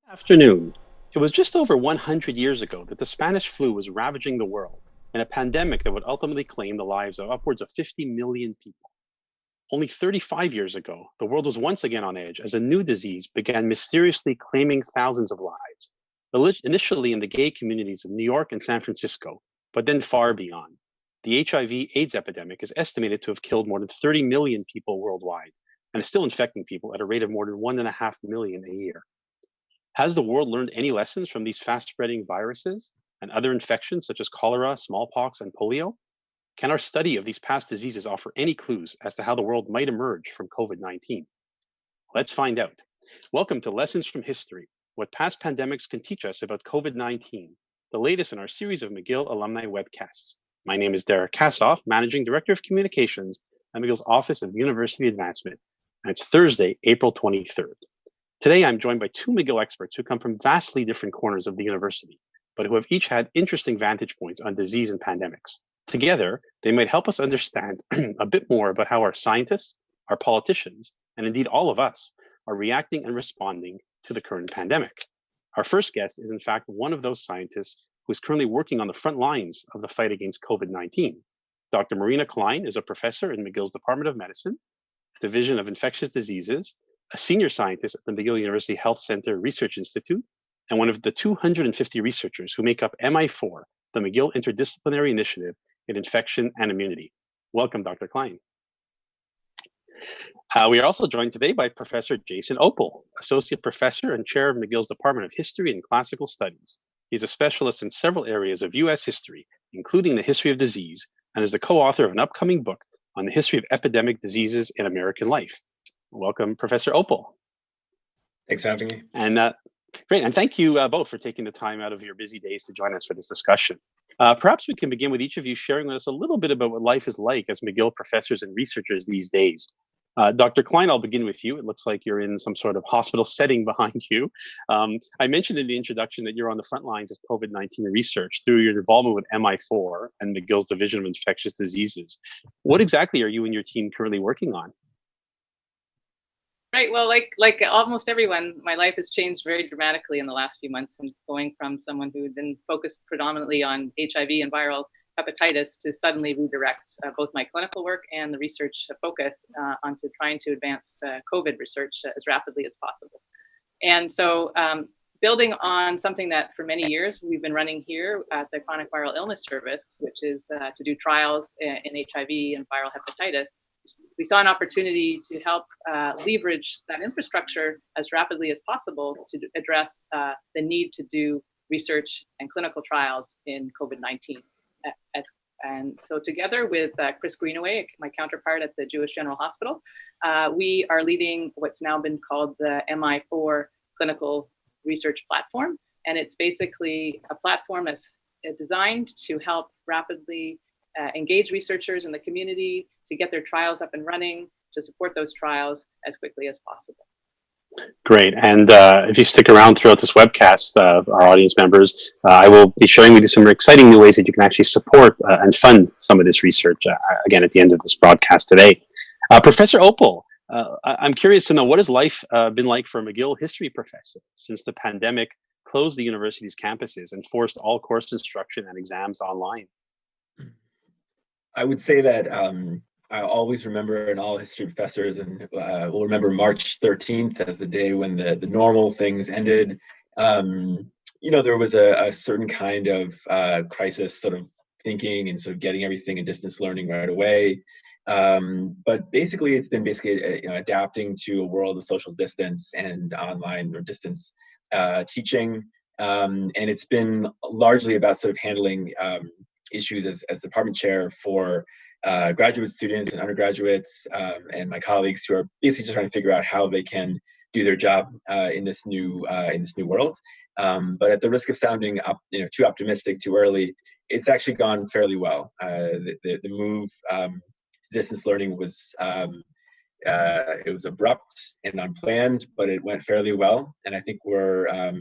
Afternoon. It was just over 100 years ago that the Spanish flu was ravaging the world, in a pandemic that would ultimately claim the lives of upwards of 50 million people. Only 35 years ago, the world was once again on edge as a new disease began mysteriously claiming thousands of lives, initially in the gay communities of New York and San Francisco, but then far beyond. The HIV/AIDS epidemic is estimated to have killed more than 30 million people worldwide and is still infecting people at a rate of more than 1.5 million a year. Has the world learned any lessons from these fast spreading viruses and other infections such as cholera, smallpox, and polio? Can our study of these past diseases offer any clues as to how the world might emerge from COVID 19? Let's find out. Welcome to Lessons from History, what past pandemics can teach us about COVID 19, the latest in our series of McGill alumni webcasts. My name is Derek Kassoff, Managing Director of Communications at McGill's Office of University Advancement, and it's Thursday, April 23rd. Today, I'm joined by two McGill experts who come from vastly different corners of the university, but who have each had interesting vantage points on disease and pandemics. Together, they might help us understand a bit more about how our scientists, our politicians, and indeed all of us are reacting and responding to the current pandemic. Our first guest is, in fact, one of those scientists who is currently working on the front lines of the fight against COVID 19. Dr. Marina Klein is a professor in McGill's Department of Medicine, Division of Infectious Diseases, a senior scientist at the McGill University Health Center Research Institute, and one of the 250 researchers who make up MI4, the McGill Interdisciplinary Initiative in Infection and Immunity. Welcome, Dr. Klein. We are also joined today by Professor Jason Opal, Associate Professor and Chair of McGill's Department of History and Classical Studies. He's a specialist in several areas of U.S. history, including the history of disease, and is the co-author of an upcoming book on the history of epidemic diseases in American life. Welcome, Professor Opal. Thanks for having me. And great, and thank you both for taking the time out of your busy days to join us for this discussion. Perhaps we can begin with each of you sharing with us a little bit about what life is like as McGill professors and researchers these days. Dr. Klein, I'll begin with you. It looks like you're in some sort of hospital setting behind you. I mentioned in the introduction that you're on the front lines of COVID-19 research through your involvement with MI4 and McGill's Division of Infectious Diseases. What exactly are you and your team currently working on? Right. Well, like almost everyone, my life has changed very dramatically in the last few months, and going from someone who had been focused predominantly on HIV and viral hepatitis to suddenly redirect both my clinical work and the research focus onto trying to advance COVID research as rapidly as possible. And so building on something that for many years we've been running here at the Chronic Viral Illness Service, which is to do trials in HIV and viral hepatitis, we saw an opportunity to help leverage that infrastructure as rapidly as possible to address the need to do research and clinical trials in COVID-19. And so together with Chris Greenaway, my counterpart at the Jewish General Hospital, we are leading what's now been called the MI4 Clinical Research Platform. And it's basically a platform that's designed to help rapidly engage researchers in the community to get their trials up and running, to support those trials as quickly as possible. Great. And if you stick around throughout this webcast, our audience members, I will be sharing with you some exciting new ways that you can actually support and fund some of this research, again, at the end of this broadcast today. Professor Opal, I'm curious to know, what has life been like for a McGill history professor since the pandemic closed the university's campuses and forced all course instruction and exams online? I would say that I always remember, and all history professors and will remember March 13th as the day when the normal things ended. There was a certain kind of crisis sort of thinking and sort of getting everything in distance learning right away. But basically, it's been adapting to a world of social distance and online or distance teaching. And it's been largely about sort of handling issues as department chair for graduate students and undergraduates and my colleagues who are basically just trying to figure out how they can do their job in this new world. But at the risk of sounding too optimistic too early, it's actually gone fairly well. The move to distance learning was it was abrupt and unplanned, but it went fairly well, and I think we're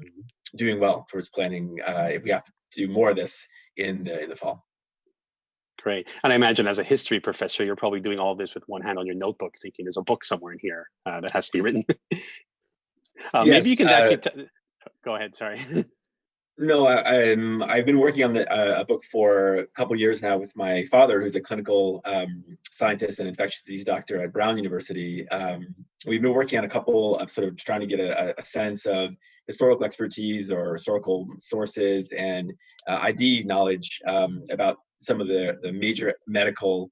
doing well towards planning if we have to do more of this in the fall. Great. And I imagine as a history professor, you're probably doing all of this with one hand on your notebook, thinking there's a book somewhere in here that has to be written. Yes, maybe you can actually go ahead. Sorry. No, I've been working on a book for a couple years now with my father, who's a clinical scientist and infectious disease doctor at Brown University. We've been working on a couple of sort of trying to get a sense of historical expertise or historical sources and ID knowledge about some of the major medical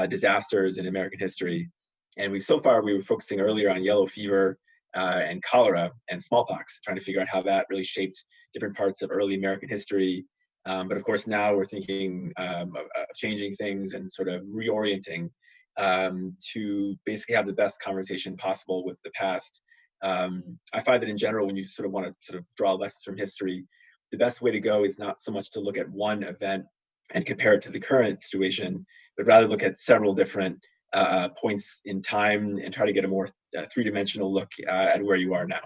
disasters in American history. And so far we were focusing earlier on yellow fever and cholera and smallpox, trying to figure out how that really shaped different parts of early American history. But of course, now we're thinking of changing things and sort of reorienting to basically have the best conversation possible with the past. I find that in general, when you sort of want to sort of draw lessons from history, the best way to go is not so much to look at one event and compare it to the current situation, but rather look at several different points in time and try to get a more three-dimensional look at where you are now.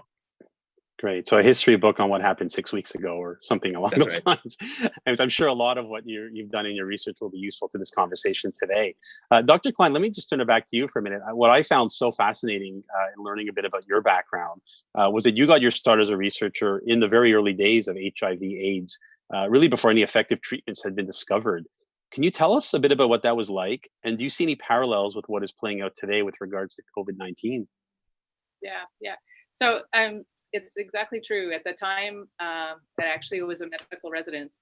Great. So a history book on what happened 6 weeks ago or something along That's those right. lines. And I'm sure a lot of what you've done in your research will be useful to this conversation today. Dr. Klein, let me just turn it back to you for a minute. What I found so fascinating in learning a bit about your background was that you got your start as a researcher in the very early days of HIV/AIDS, really before any effective treatments had been discovered. Can you tell us a bit about what that was like? And do you see any parallels with what is playing out today with regards to COVID-19? Yeah. So it's exactly true. At the time that actually was a medical resident,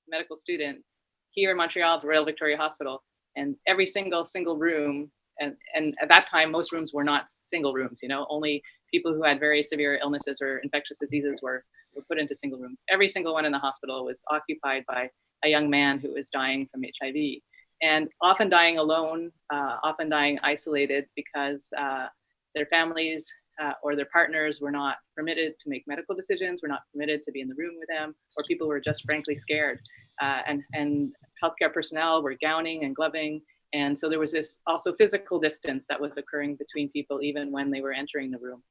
medical student here in Montreal at the Royal Victoria Hospital, and every single room, and at that time most rooms were not single rooms. Only people who had very severe illnesses or infectious diseases were put into single rooms. Every single one in the hospital was occupied by a young man who was dying from HIV, and often dying alone, often dying isolated because their families or their partners were not permitted to make medical decisions, were not permitted to be in the room with them, or people were just frankly scared. And healthcare personnel were gowning and gloving. And so there was this also physical distance that was occurring between people even when they were entering the room.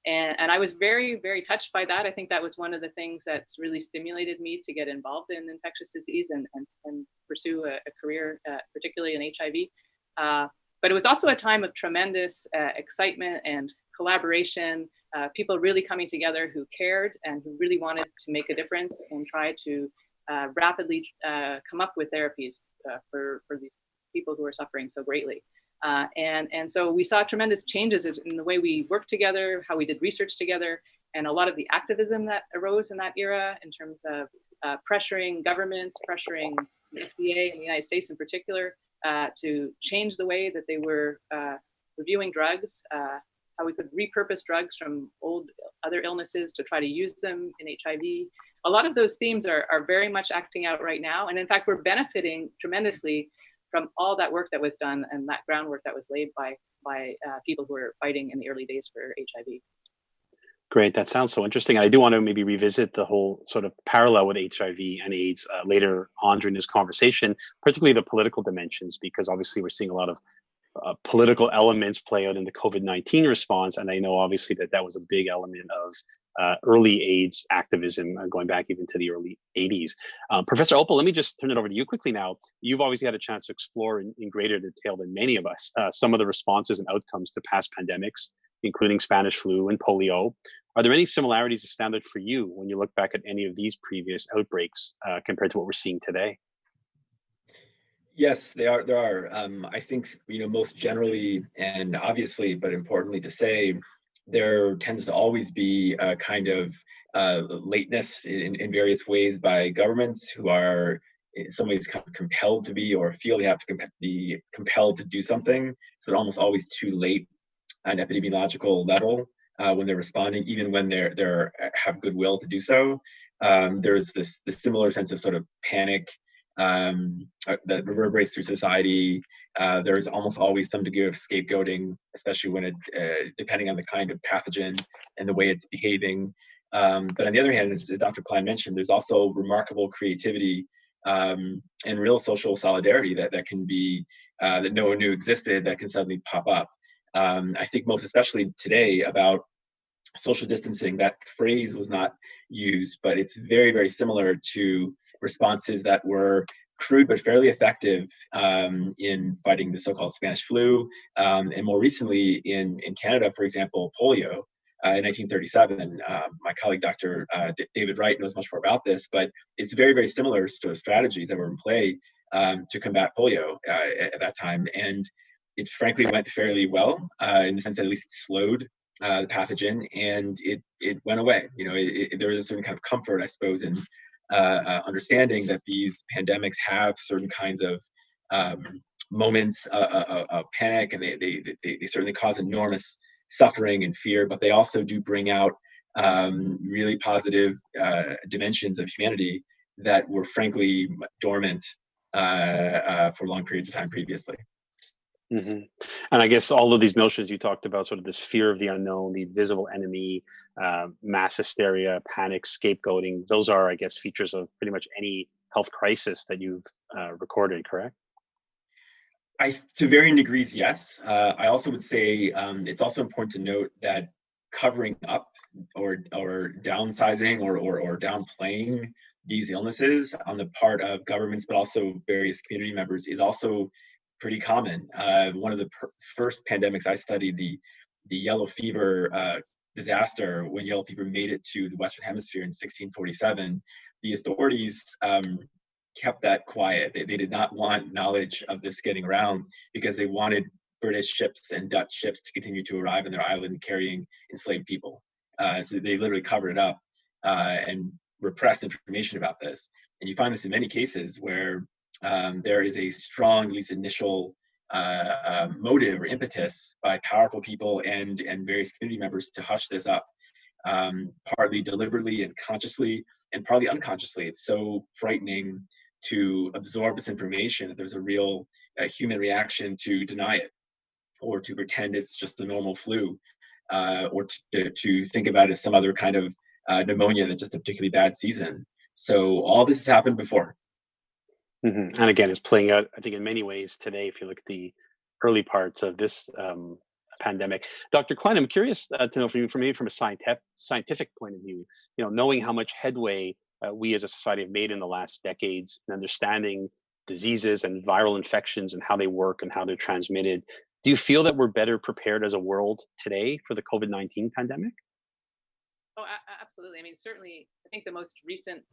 And I was very, very touched by that. I think that was one of the things that's really stimulated me to get involved in infectious disease and pursue a career, particularly in HIV. But it was also a time of tremendous excitement and collaboration, people really coming together who cared and who really wanted to make a difference and try to rapidly come up with therapies for these people who are suffering so greatly. And so we saw tremendous changes in the way we worked together, how we did research together, and a lot of the activism that arose in that era in terms of pressuring governments, pressuring the FDA in the United States in particular, to change the way that they were reviewing drugs, how we could repurpose drugs from other illnesses to try to use them in HIV. A lot of those themes are very much acting out right now. And in fact, we're benefiting tremendously from all that work that was done and that groundwork that was laid by people who were fighting in the early days for HIV. Great. That sounds so interesting. I do want to maybe revisit the whole sort of parallel with HIV and AIDS later on during this conversation, particularly the political dimensions, because obviously we're seeing a lot of political elements play out in the COVID-19 response. And I know obviously that was a big element of early AIDS activism going back even to the early 80s. Professor Opal, let me just turn it over to you quickly now. You've obviously had a chance to explore in greater detail than many of us some of the responses and outcomes to past pandemics, including Spanish flu and polio. Are there any similarities that stand out for you when you look back at any of these previous outbreaks compared to what we're seeing today? Yes, there are. I think, most generally and obviously, but importantly to say, there tends to always be a kind of lateness in various ways by governments who are in some ways kind of compelled to be or feel they have to be compelled to do something. So they're almost always too late at an epidemiological level when they're responding, even when they're have goodwill to do so. There's this similar sense of sort of panic that reverberates through society. There's almost always some degree of scapegoating, especially when depending on the kind of pathogen and the way it's behaving. But on the other hand, as Dr. Klein mentioned, there's also remarkable creativity and real social solidarity that can be, that no one knew existed, that can suddenly pop up. I think most especially today about social distancing, that phrase was not used, but it's very, very similar to responses that were crude but fairly effective in fighting the so-called Spanish flu, and more recently in Canada, for example, polio. in 1937. My colleague, Dr. David Wright, knows much more about this, but it's very, very similar to strategies that were in play to combat polio at that time. And it frankly went fairly well in the sense that at least it slowed the pathogen, and it went away. There was a certain kind of comfort, I suppose, in understanding that these pandemics have certain kinds of moments of panic, and they certainly cause enormous suffering and fear, but they also do bring out really positive dimensions of humanity that were frankly dormant for long periods of time previously. Mm-hmm. And I guess all of these notions you talked about, sort of this fear of the unknown, the invisible enemy, mass hysteria, panic, scapegoating, those are, I guess, features of pretty much any health crisis that you've recorded, correct? To varying degrees, yes. I also would say it's also important to note that covering up or downsizing or downplaying these illnesses on the part of governments, but also various community members, is also pretty common. One of the first pandemics I studied, the yellow fever disaster, when yellow fever made it to the Western Hemisphere in 1647, the authorities kept that quiet. They did not want knowledge of this getting around because they wanted British ships and Dutch ships to continue to arrive in their island carrying enslaved people. So they literally covered it up and repressed information about this. And you find this in many cases where there is a strong, at least initial motive or impetus by powerful people and various community members to hush this up, partly deliberately and consciously, and partly unconsciously. It's so frightening to absorb this information that there's a real human reaction to deny it, or to pretend it's just the normal flu, or to think about it as some other kind of pneumonia that's just a particularly bad season. So all this has happened before. Mm-hmm. And again, it's playing out, I think, in many ways today, if you look at the early parts of this pandemic. Dr. Klein, I'm curious to know from a scientific point of view, knowing how much headway we as a society have made in the last decades in understanding diseases and viral infections and how they work and how they're transmitted. Do you feel that we're better prepared as a world today for the COVID-19 pandemic? Oh, absolutely. I mean, certainly, I think the most recent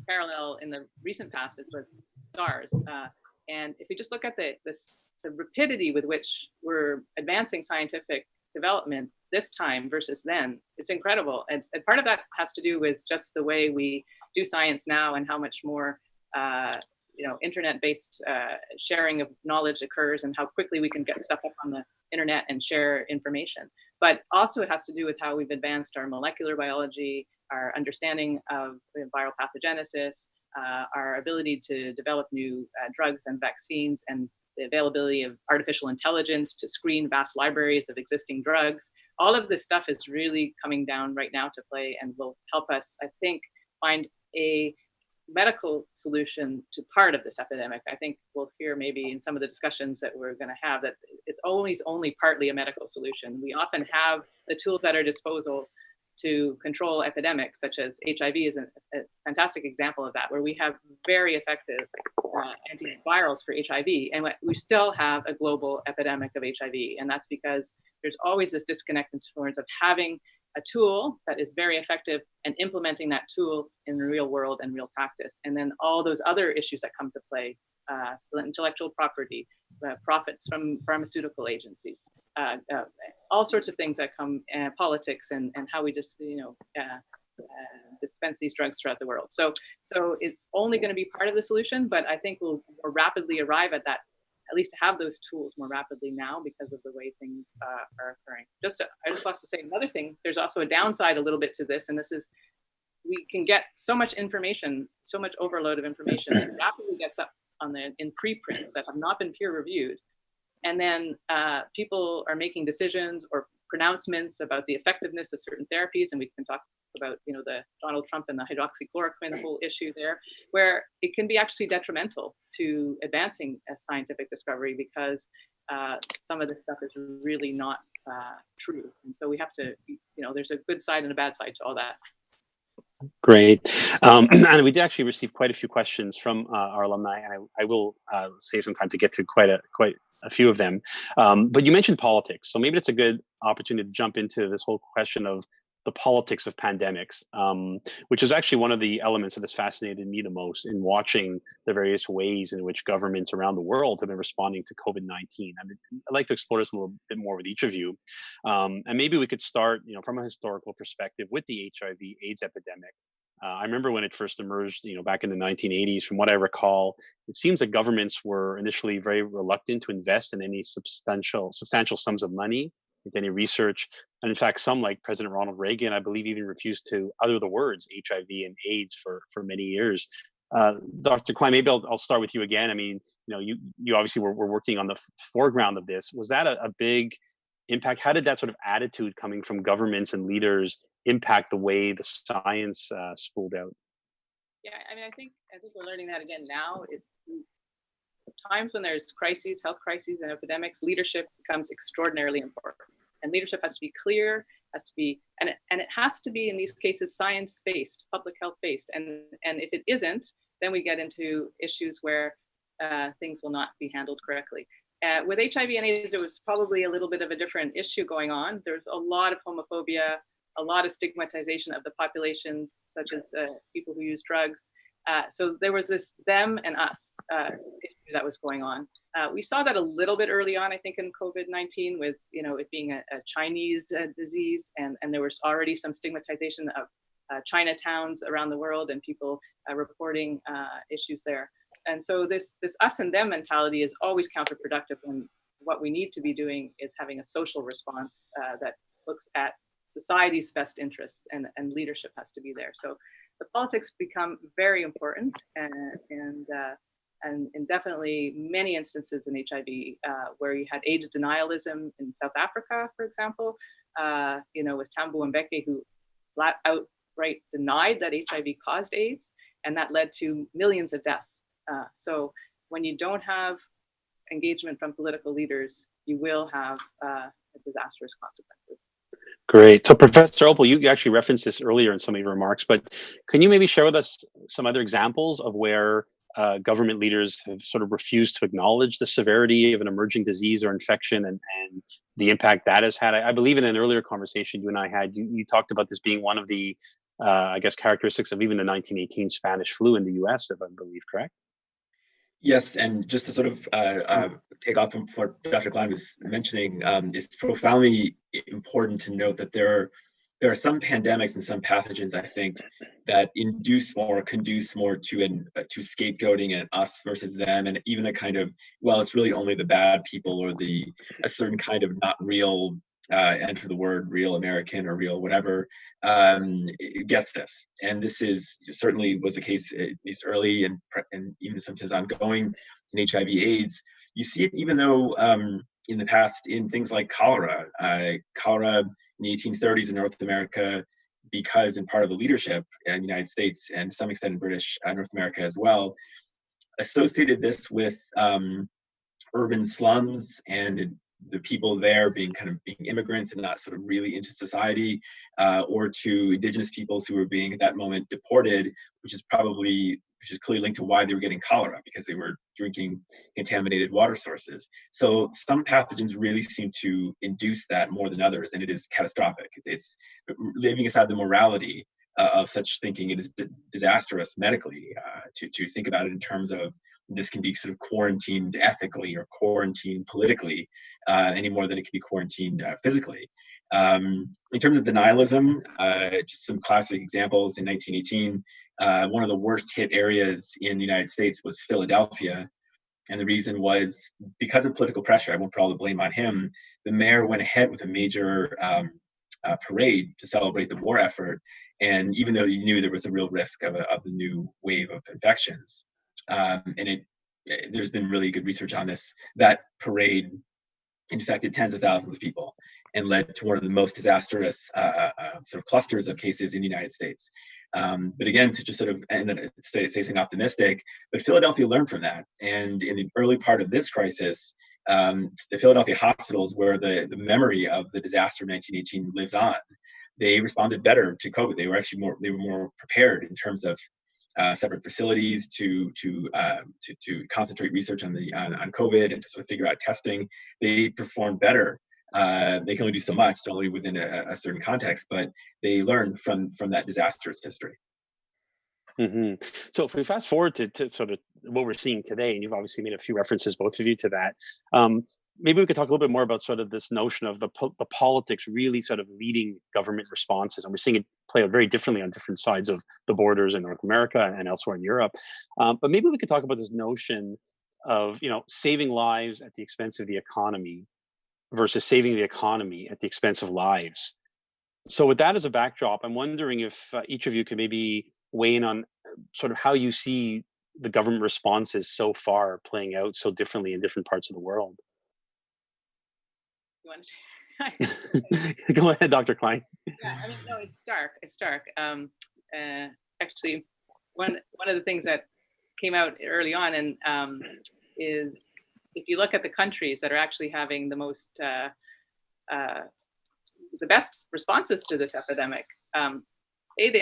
parallel in the recent past was SARS. And if we just look at the rapidity with which we're advancing scientific development this time versus then, it's incredible. And part of that has to do with just the way we do science now and how much more internet-based sharing of knowledge occurs and how quickly we can get stuff up on the internet and share information. But also it has to do with how we've advanced our molecular biology, our understanding of viral pathogenesis, our ability to develop new drugs and vaccines, and the availability of artificial intelligence to screen vast libraries of existing drugs. All of this stuff is really coming down right now to play and will help us, I think, find a medical solution to part of this epidemic. I think we'll hear maybe in some of the discussions that we're going to have that it's always only partly a medical solution. We often have the tools at our disposal to control epidemics, such as HIV is a fantastic example of that, where we have very effective antivirals for HIV, and we still have a global epidemic of HIV. And that's because there's always this disconnect in terms of having a tool that is very effective and implementing that tool in the real world and real practice. And then all those other issues that come to play, intellectual property, profits from pharmaceutical agencies, all sorts of things that come, politics and how we just, dispense these drugs throughout the world. So it's only going to be part of the solution, but I think we'll more rapidly arrive at that, at least to have those tools more rapidly now because of the way things are occurring. I just want to say another thing. There's also a downside a little bit to this, and this is we can get so much information, so much overload of information that rapidly gets up in preprints that have not been peer reviewed. And then people are making decisions or pronouncements about the effectiveness of certain therapies, and we can talk about the Donald Trump and the hydroxychloroquine whole issue there, where it can be actually detrimental to advancing a scientific discovery because some of this stuff is really not true. And so we have to, there's a good side and a bad side to all that. Great. And we did actually receive quite a few questions from our alumni. I will save some time to get to quite a few of them. But you mentioned politics, so maybe it's a good opportunity to jump into this whole question of the politics of pandemics, which is actually one of the elements that has fascinated me the most in watching the various ways in which governments around the world have been responding to COVID-19. I mean, I'd like to explore this a little bit more with each of you, and maybe we could start, from a historical perspective with the HIV/AIDS epidemic. I remember when it first emerged, back in the 1980s. From what I recall, it seems that governments were initially very reluctant to invest in any substantial sums of money into any research. And in fact, some like President Ronald Reagan, I believe, even refused to utter the words HIV and AIDS for many years. Dr. Klein, maybe I'll start with you again. I mean, you obviously were working on the foreground of this. Was that a big impact? How did that sort of attitude coming from governments and leaders impact the way the science spooled out? Yeah, I mean, I think we're learning that again now. Times when there's crises, health crises and epidemics, leadership becomes extraordinarily important. And leadership has to be clear, and it has to be, in these cases, science-based, public health-based. And if it isn't, then we get into issues where things will not be handled correctly. With HIV and AIDS, it was probably a little bit of a different issue going on. There's a lot of homophobia, a lot of stigmatization of the populations, such as people who use drugs. So there was this them and us issue that was going on. We saw that a little bit early on, I think, in COVID-19 with, it being a Chinese disease, and there was already some stigmatization of Chinatowns around the world and people reporting issues there. And so this us and them mentality is always counterproductive when what we need to be doing is having a social response that looks at society's best interests, and leadership has to be there. So the politics become very important, and in definitely many instances in HIV where you had AIDS denialism in South Africa, for example, with Thabo Mbeki, who flat outright denied that HIV caused AIDS, and that led to millions of deaths. So when you don't have engagement from political leaders, you will have disastrous consequences. Great. So Professor Opal, you actually referenced this earlier in some of your remarks, but can you maybe share with us some other examples of where government leaders have sort of refused to acknowledge the severity of an emerging disease or infection and the impact that has had? I believe in an earlier conversation you and I had, you talked about this being one of the, characteristics of even the 1918 Spanish flu in the US, if I believe, correct? Yes, and just to sort of take off from what Dr. Klein was mentioning, it's profoundly important to note that there are some pandemics and some pathogens, I think, that induce more, conduce more to scapegoating and us versus them, and even a kind of, well, it's really only the bad people or a certain kind of not real, enter the word real American or real whatever, it gets this. And this certainly was the case at least early and even sometimes ongoing in HIV/AIDS. You see it even though in the past in things like cholera. Cholera in the 1830s in North America, because in part of the leadership in the United States and to some extent in British North America as well, associated this with urban slums and the people there being immigrants and not sort of really into society, or to indigenous peoples who were being at that moment deported, which is clearly linked to why they were getting cholera, because they were drinking contaminated water sources. So some pathogens really seem to induce that more than others, and it is catastrophic. It's leaving aside the morality of such thinking, it is disastrous medically to think about it in terms of this can be sort of quarantined ethically or quarantined politically, any more than it can be quarantined physically. In terms of denialism, just some classic examples. In 1918, one of the worst hit areas in the United States was Philadelphia. And the reason was because of political pressure. I won't put all the blame on him. The mayor went ahead with a major parade to celebrate the war effort. And even though he knew there was a real risk of the new wave of infections, there's been really good research on this, that parade infected tens of thousands of people and led to one of the most disastrous sort of clusters of cases in the United States. But again, to just sort of say something optimistic, but Philadelphia learned from that. And in the early part of this crisis, the Philadelphia hospitals, where the memory of the disaster of 1918 lives on, they responded better to COVID. They were more prepared in terms of separate facilities to concentrate research on COVID and to sort of figure out testing. They perform better. They can only do so much, so only within a certain context, but they learn from that disastrous history. Mm-hmm. So if we fast forward to sort of what we're seeing today, and you've obviously made a few references, both of you, to that, maybe we could talk a little bit more about sort of this notion of the politics really sort of leading government responses. And we're seeing it play out very differently on different sides of the borders in North America and elsewhere in Europe. But maybe we could talk about this notion of, saving lives at the expense of the economy versus saving the economy at the expense of lives. So with that as a backdrop, I'm wondering if each of you could maybe weigh in on sort of how you see the government responses so far playing out so differently in different parts of the world. You want to Go ahead, Dr. Klein. Yeah, I mean, no, it's stark. It's stark. Actually, one of the things that came out early on and is if you look at the countries that are actually having the most the best responses to this epidemic, they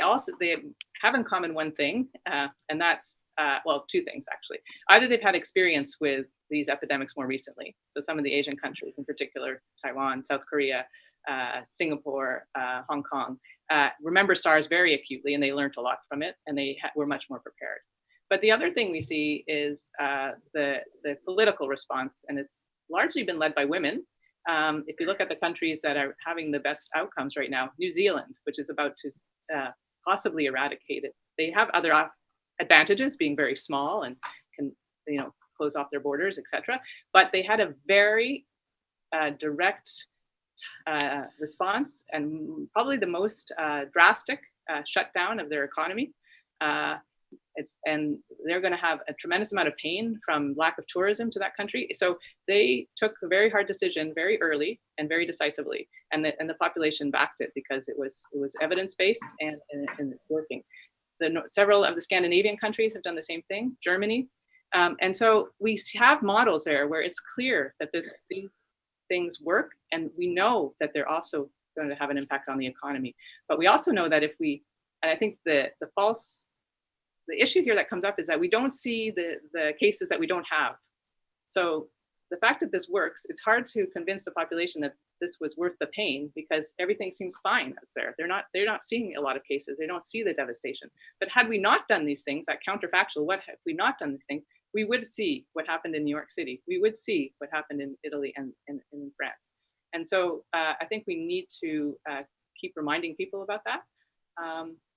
have in common one thing, and that's two things actually. Either they've had experience with these epidemics more recently, so some of the Asian countries, in particular Taiwan, South Korea, Singapore, Hong Kong, remember SARS very acutely, and they learned a lot from it, and they were much more prepared. But the other thing we see is the political response, and it's largely been led by women. If you look at the countries that are having the best outcomes right now, New Zealand, which is about to possibly eradicate it, they have other advantages, being very small and can close off their borders, etc. But they had a very direct response, and probably the most drastic shutdown of their economy. And they're going to have a tremendous amount of pain from lack of tourism to that country. So they took a very hard decision very early and very decisively, and the population backed it because it was evidence-based and it's working. Several of the Scandinavian countries have done the same thing, Germany. And so we have models there where it's clear that these things work, and we know that they're also going to have an impact on the economy. But we also know that and I think the issue here that comes up is that we don't see the cases that we don't have. So the fact that this works, it's hard to convince the population that this was worth the pain because everything seems fine out there. They're not seeing a lot of cases. They don't see the devastation. But had we not done these things, that counterfactual, what have we not done these things, we would see what happened in New York City. We would see what happened in Italy and in France. And so I think we need to keep reminding people about that.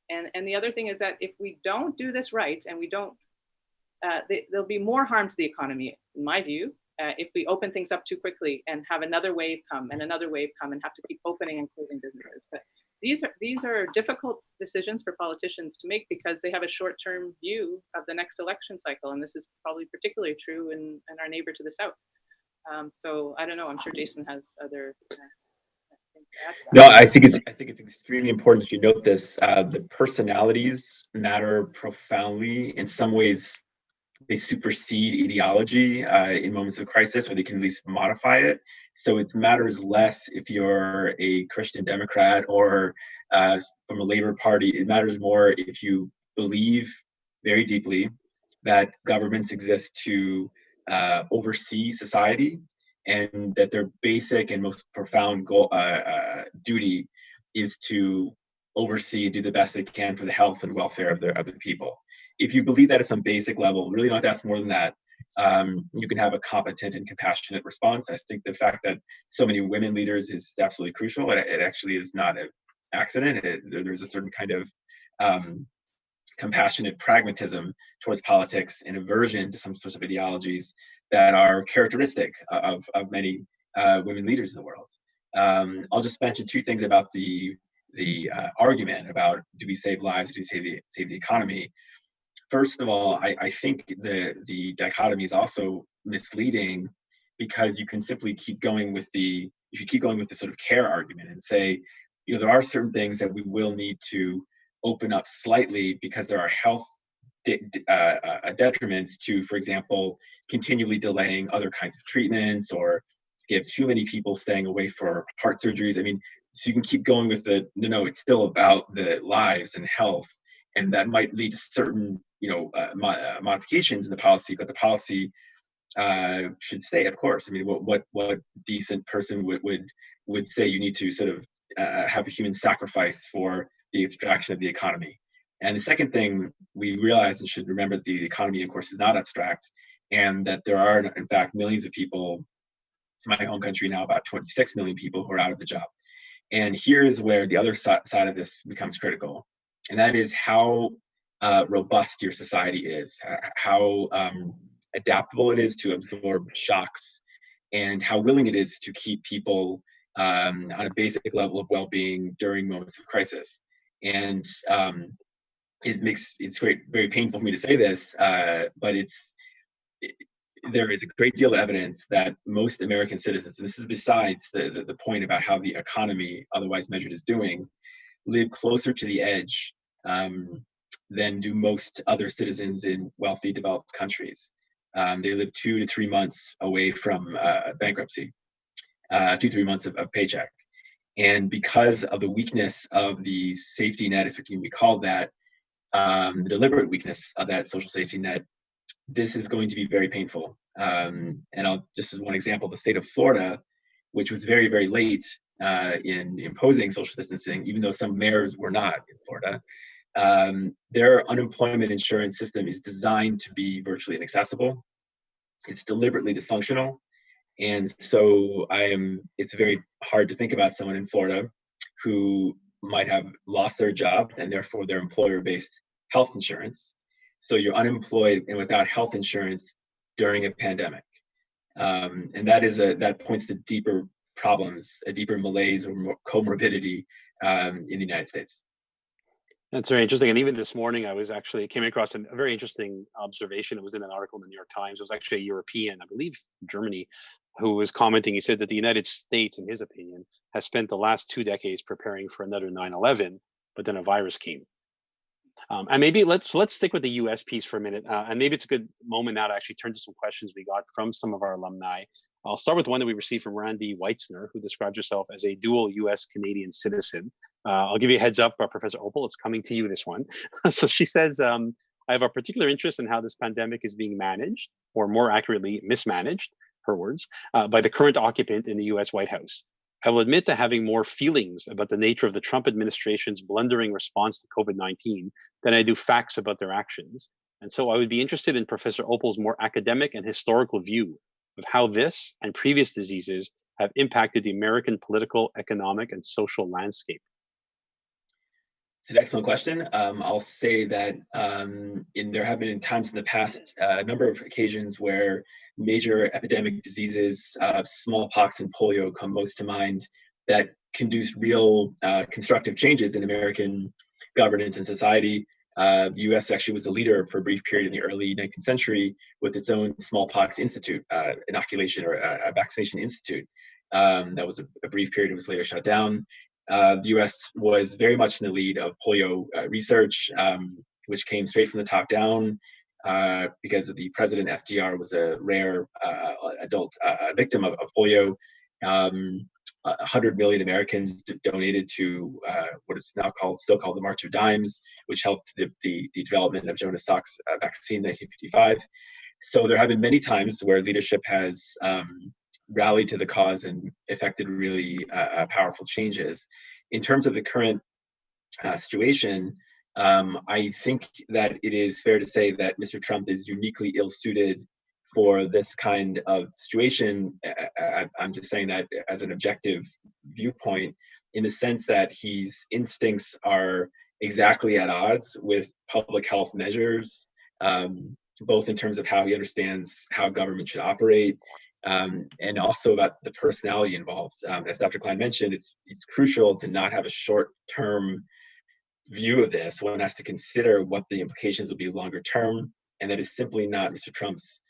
And the other thing is that if we don't do this right, and we don't, there'll be more harm to the economy, in my view, if we open things up too quickly and have another wave come and another wave come and have to keep opening and closing businesses. But these are difficult decisions for politicians to make because they have a short-term view of the next election cycle, and this is probably particularly true in our neighbor to the south. So I don't know. I'm sure Jason has other. No, I think it's extremely important that you note this. The personalities matter profoundly. In some ways, they supersede ideology in moments of crisis, or they can at least modify it. So it matters less if you're a Christian Democrat or from a Labor Party. It matters more if you believe very deeply that governments exist to oversee society, and that their basic and most profound duty is to oversee, do the best they can for the health and welfare of their other people. If you believe that at some basic level, really don't ask more than that, you can have a competent and compassionate response. I think the fact that so many women leaders is absolutely crucial. It actually is not an accident. There's a certain kind of compassionate pragmatism towards politics and aversion to some sorts of ideologies that are characteristic of many women leaders in the world. I'll just mention two things about the argument about do we save lives, do we save the economy. First of all, I think the dichotomy is also misleading because you can simply keep going with the sort of care argument and say, there are certain things that we will need to open up slightly because there are health detriments to, for example, continually delaying other kinds of treatments, or if you have too many people staying away for heart surgeries. I mean, so you can keep going with no, it's still about the lives and health, and that might lead to certain modifications in the policy, but the policy should stay, of course. I mean, what decent person would say you need to sort of have a human sacrifice for the abstraction of the economy? And the second thing we realize and should remember, that the economy, of course, is not abstract, and that there are, in fact, millions of people, in my home country now, about 26 million people who are out of the job. And here is where the other side of this becomes critical, and that is how robust your society is, how adaptable it is to absorb shocks, and how willing it is to keep people on a basic level of well-being during moments of crisis. And it's very painful for me to say this, but there is a great deal of evidence that most American citizens, and this is besides the point about how the economy, otherwise measured, is doing, live closer to the edge than do most other citizens in wealthy, developed countries. They live 2 to 3 months away from bankruptcy, 2 to 3 months of paycheck. And because of the weakness of the safety net, if we call that, the deliberate weakness of that social safety net, this is going to be very painful. And I'll just, as one example, the state of Florida, which was very, very late in imposing social distancing, even though some mayors were not in Florida, their unemployment insurance system is designed to be virtually inaccessible. It's deliberately dysfunctional. And so it's very hard to think about someone in Florida who might have lost their job and therefore their employer-based health insurance. So you're unemployed and without health insurance during a pandemic. And that points to deeper problems, a deeper malaise or more comorbidity in the United States. That's very interesting. And even this morning, came across a very interesting observation. It was in an article in the New York Times. It was actually a European, I believe Germany, who was commenting. He said that the United States, in his opinion, has spent the last 2 decades preparing for another 9/11, but then a virus came. And maybe let's stick with the U.S. piece for a minute. And maybe it's a good moment now to actually turn to some questions we got from some of our alumni. I'll start with one that we received from Randy Weitzner, who describes herself as a dual U.S.-Canadian citizen. I'll give you a heads up, Professor Opal, it's coming to you, this one. So she says, I have a particular interest in how this pandemic is being managed, or more accurately, mismanaged, her words, by the current occupant in the U.S. White House. I will admit to having more feelings about the nature of the Trump administration's blundering response to COVID-19 than I do facts about their actions. And so I would be interested in Professor Opal's more academic and historical view of how this and previous diseases have impacted the American political, economic, and social landscape. It's an excellent question. I'll say that there have been times in the past a number of occasions where major epidemic diseases, smallpox and polio come most to mind, that induced real constructive changes in American governance and society. The US actually was the leader for a brief period in the early 19th century with its own smallpox institute, inoculation or a vaccination institute. That was a brief period. It was later shut down. The US was very much in the lead of polio research, which came straight from the top down because the president, FDR, was a rare adult victim of polio. 100 million Americans donated to what is now still called the March of Dimes, which helped the development of Jonas Salk's vaccine in 1955. So there have been many times where leadership has rallied to the cause and effected really powerful changes. In terms of the current situation, I think that it is fair to say that Mr. Trump is uniquely ill-suited for this kind of situation. I'm just saying that as an objective viewpoint, in the sense that his instincts are exactly at odds with public health measures, both in terms of how he understands how government should operate, and also about the personality involved. As Dr. Klein mentioned, it's crucial to not have a short-term view of this. One has to consider what the implications will be longer term, and that is simply not Mr. Trump's.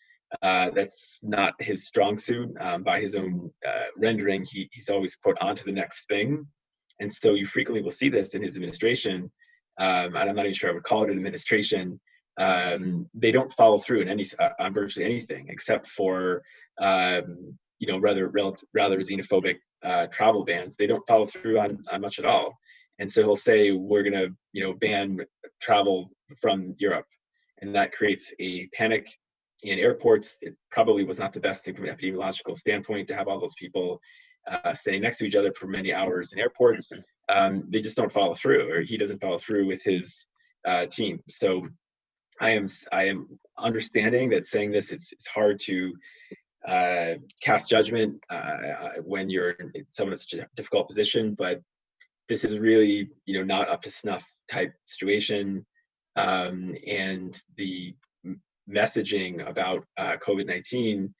That's not his strong suit. By his own rendering, he's always, quote, on to the next thing. And so you frequently will see this in his administration. And I'm not even sure I would call it an administration. They don't follow through on virtually anything except for rather xenophobic travel bans. They don't follow through on much at all. And so he'll say, we're going to ban travel from Europe. and that creates a panic in airports. It probably was not the best thing from an epidemiological standpoint to have all those people standing next to each other for many hours in airports. They just don't follow through, or he doesn't follow through with his team. So I am understanding that saying this, it's hard to cast judgment when you're in someone in such a difficult position, but this is really, not up to snuff type situation. And the messaging about COVID-19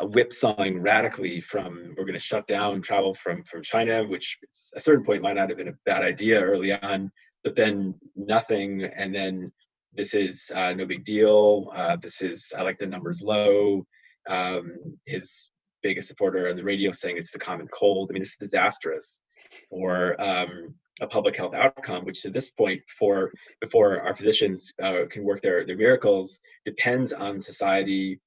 whipsawing radically from we're going to shut down travel from China, which at a certain point might not have been a bad idea early on, but then nothing, and then this is no big deal. This is, I like the numbers low. His biggest supporter on the radio saying it's the common cold. I mean, this is disastrous for a public health outcome, which to this point, before our physicians can work their miracles, depends on society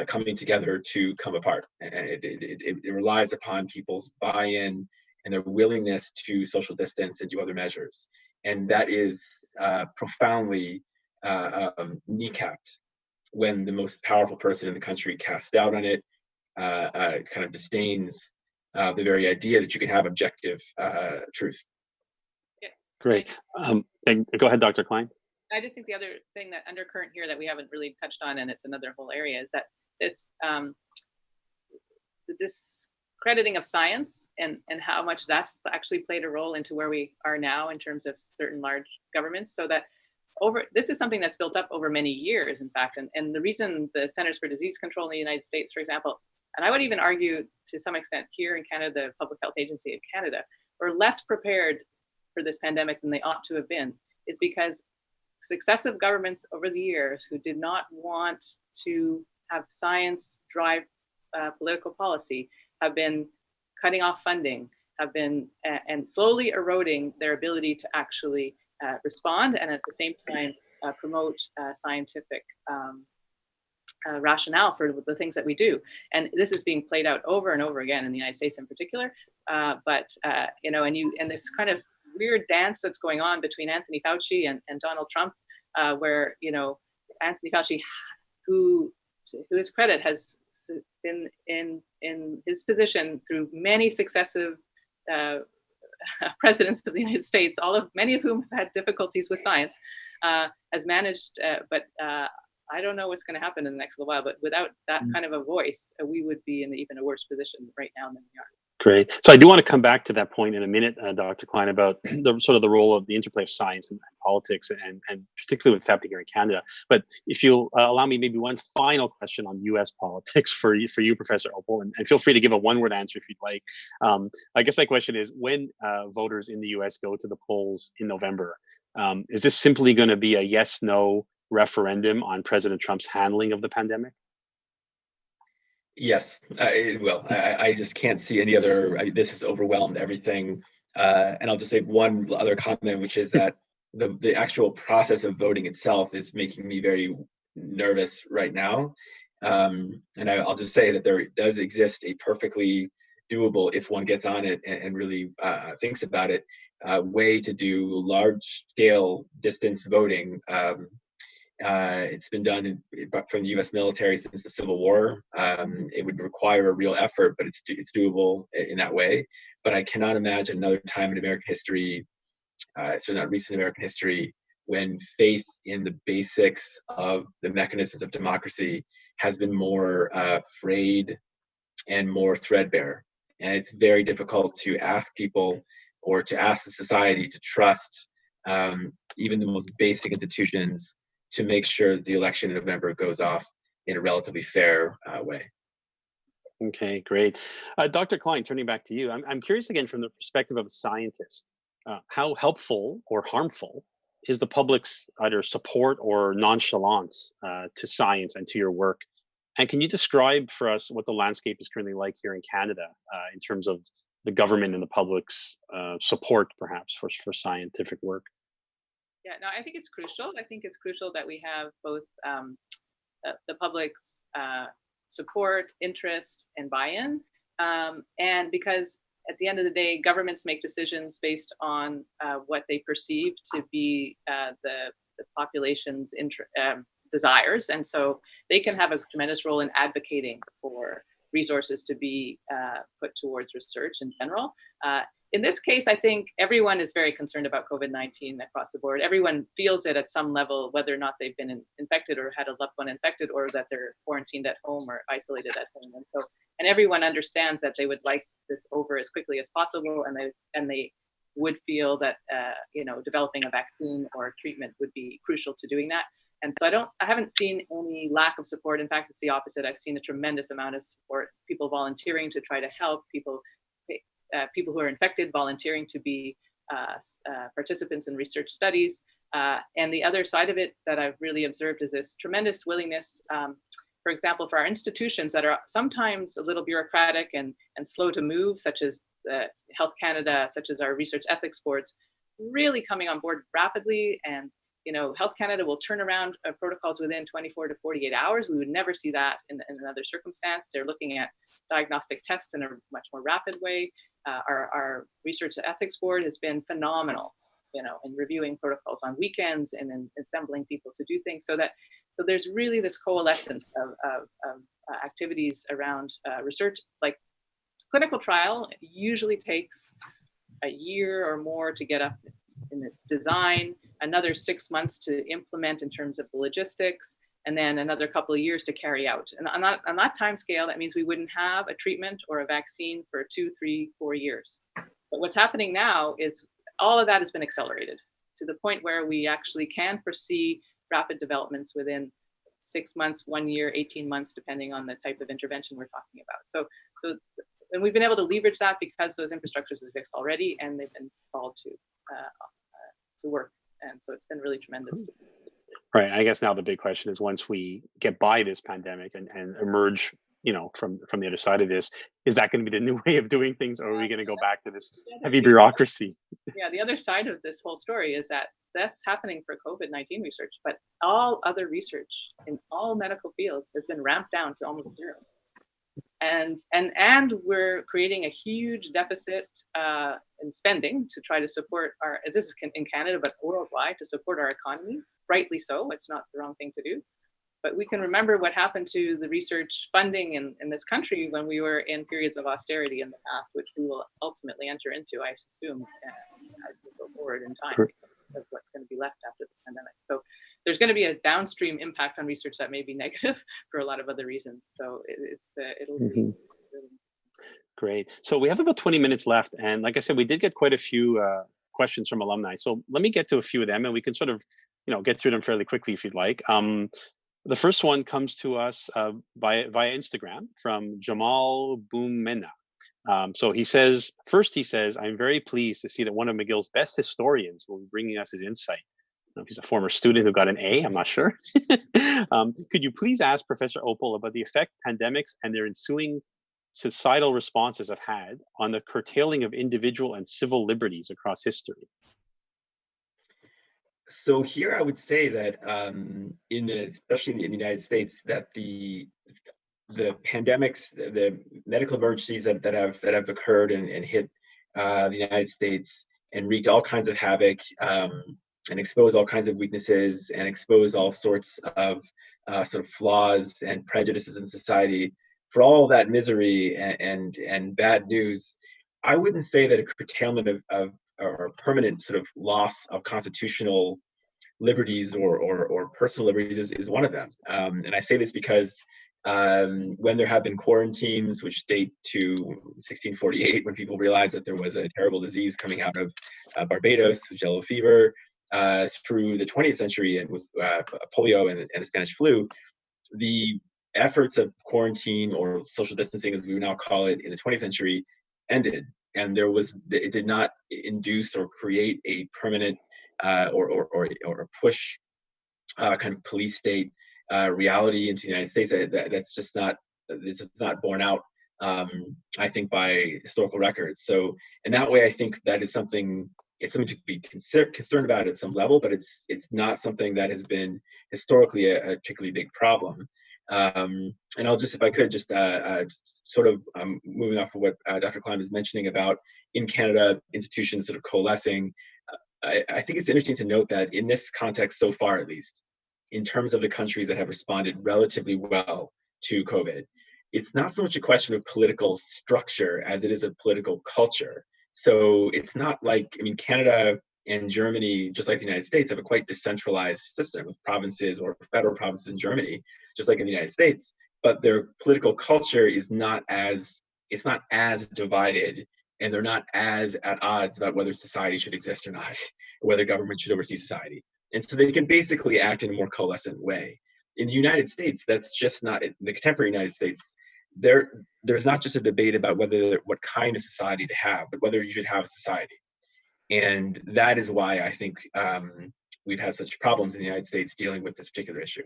coming together to come apart. And it relies upon people's buy-in and their willingness to social distance and do other measures. And that is profoundly kneecapped when the most powerful person in the country casts doubt on it, kind of disdains the very idea that you can have objective truth. Yeah. Great. And go ahead, Dr. Klein. I just think the other thing, that undercurrent here that we haven't really touched on, and it's another whole area, is that this the discrediting of science and how much that's actually played a role into where we are now in terms of certain large governments. So that this is something that's built up over many years, in fact, and the reason the Centers for Disease Control in the United States, for example, and I would even argue to some extent here in Canada, the Public Health Agency of Canada, were less prepared for this pandemic than they ought to have been, is because successive governments over the years who did not want to have science drive political policy have been cutting off funding, have been and slowly eroding their ability to actually respond, and at the same time promote scientific rationale for the things that we do. And this is being played out over and over again in the United States in particular. And this kind of weird dance that's going on between Anthony Fauci and Donald Trump, where Anthony Fauci, who to his credit has been in his position through many successive presidents of the United States, many of whom have had difficulties with science, has managed, but I don't know what's going to happen in the next little while. But without that kind of a voice, we would be in even a worse position right now than we are. Great. So I do want to come back to that point in a minute, Dr. Klein, about the role of the interplay of science and politics, and particularly what's happening here in Canada. But if you'll allow me maybe one final question on U.S. politics for you, Professor Opal, and feel free to give a one-word answer if you'd like. I guess my question is, when voters in the U.S. go to the polls in November, is this simply going to be a yes/no referendum on President Trump's handling of the pandemic? Yes, it will. I just can't see any other. This has overwhelmed everything. And I'll just make one other comment, which is that the actual process of voting itself is making me very nervous right now. And I'll just say that there does exist a perfectly doable, if one gets on it and really thinks about it, way to do large-scale distance voting. It's been done from the U.S. military since the Civil War. It would require a real effort, but it's doable in that way. But I cannot imagine another time in American history, certainly not recent American history, when faith in the basics of the mechanisms of democracy has been more frayed and more threadbare. And it's very difficult to ask people or to ask the society to trust even the most basic institutions to make sure that the election in November goes off in a relatively fair way. Okay, great. Dr. Klein, turning back to you, I'm curious again from the perspective of a scientist, how helpful or harmful is the public's either support or nonchalance to science and to your work? And can you describe for us what the landscape is currently like here in Canada in terms of the government and the public's support, perhaps, for scientific work? Yeah, no, I think it's crucial. I think it's crucial that we have both the public's support, interest, and buy-in. And because at the end of the day, governments make decisions based on what they perceive to be the the population's desires. And so they can have a tremendous role in advocating for resources to be put towards research in general. In this case, I think everyone is very concerned about COVID-19 across the board. Everyone feels it at some level, whether or not they've been infected or had a loved one infected, or that they're quarantined at home or isolated at home. And everyone understands that they would like this over as quickly as possible, and they would feel that developing a vaccine or treatment would be crucial to doing that. And so I haven't seen any lack of support. In fact, it's the opposite. I've seen a tremendous amount of support, people volunteering to try to help, people who are infected volunteering to be participants in research studies. And the other side of it that I've really observed is this tremendous willingness, for example, for our institutions that are sometimes a little bureaucratic and slow to move, such as Health Canada, such as our research ethics boards, really coming on board rapidly. And Health Canada will turn around protocols within 24 to 48 hours. We would never see that in another circumstance. They're looking at diagnostic tests in a much more rapid way. Our research ethics board has been phenomenal, in reviewing protocols on weekends and in assembling people to do things. So there's really this coalescence of activities around research. Like clinical trial usually takes a year or more to get up in its design, another 6 months to implement in terms of the logistics, and then another couple of years to carry out. And on that time scale, that means we wouldn't have a treatment or a vaccine for 2, 3, 4 years. But what's happening now is all of that has been accelerated to the point where we actually can foresee rapid developments within 6 months, 1 year, 18 months, depending on the type of intervention we're talking about. And we've been able to leverage that because those infrastructures exist already, and they've been called to work. And so it's been really tremendous. Right. I guess now the big question is, once we get by this pandemic and emerge, from the other side of this, is that going to be the new way of doing things, or are we going to go back to this heavy bureaucracy? Yeah, the other side of this whole story is that that's happening for COVID-19 research, but all other research in all medical fields has been ramped down to almost zero. And we're creating a huge deficit in spending to try to support this is in Canada, but worldwide, to support our economy. Rightly so, it's not the wrong thing to do. But we can remember what happened to the research funding in this country when we were in periods of austerity in the past, which we will ultimately enter into, I assume, as we go forward in time, of what's going to be left after the pandemic. So there's going to be a downstream impact on research that may be negative for a lot of other reasons. So it'll be really great. So we have about 20 minutes left, and like I said, we did get quite a few questions from alumni. So let me get to a few of them, and we can sort of, get through them fairly quickly if you'd like. The first one comes to us via Instagram from Jamal Boumena. So he says, I'm very pleased to see that one of McGill's best historians will be bringing us his insight. He's a former student who got an A, I'm not sure. Could you please ask Professor Opal about the effect pandemics and their ensuing societal responses have had on the curtailing of individual and civil liberties across history? So here I would say that especially in the United States, that the pandemics, the medical emergencies that have occurred and hit the United States and wreaked all kinds of havoc, and exposed all kinds of weaknesses, and exposed all sorts of sort of flaws and prejudices in society. For all that misery and bad news, I wouldn't say that a curtailment of or a permanent sort of loss of constitutional liberties or personal liberties is one of them. And I say this because when there have been quarantines, which date to 1648, when people realized that there was a terrible disease coming out of Barbados, yellow fever, through the 20th century, and with polio and the Spanish flu, the efforts of quarantine, or social distancing as we would now call it, in the 20th century ended. And it did not induce or create a permanent or push kind of police state reality into the United States. That's just not, this is not borne out, I think, by historical records. So in that way, I think that is something, it's something to be concerned about at some level, but it's not something that has been historically a particularly big problem. And I'll just, if I could, just sort of moving off of what Dr. Klein was mentioning about, in Canada, institutions sort of coalescing. I think it's interesting to note that in this context so far, at least, in terms of the countries that have responded relatively well to COVID, it's not so much a question of political structure as it is of political culture. So it's not like, I mean, Canada and Germany, just like the United States, have a quite decentralized system with provinces or federal provinces in Germany, just like in the United States. But their political culture is not as, it's not as divided, and they're not as at odds about whether society should exist or not, whether government should oversee society. And so they can basically act in a more coalescent way. In the United States, that's just not, in the contemporary United States, there's not just a debate about whether, what kind of society to have, but whether you should have a society. And that is why I think we've had such problems in the United States dealing with this particular issue.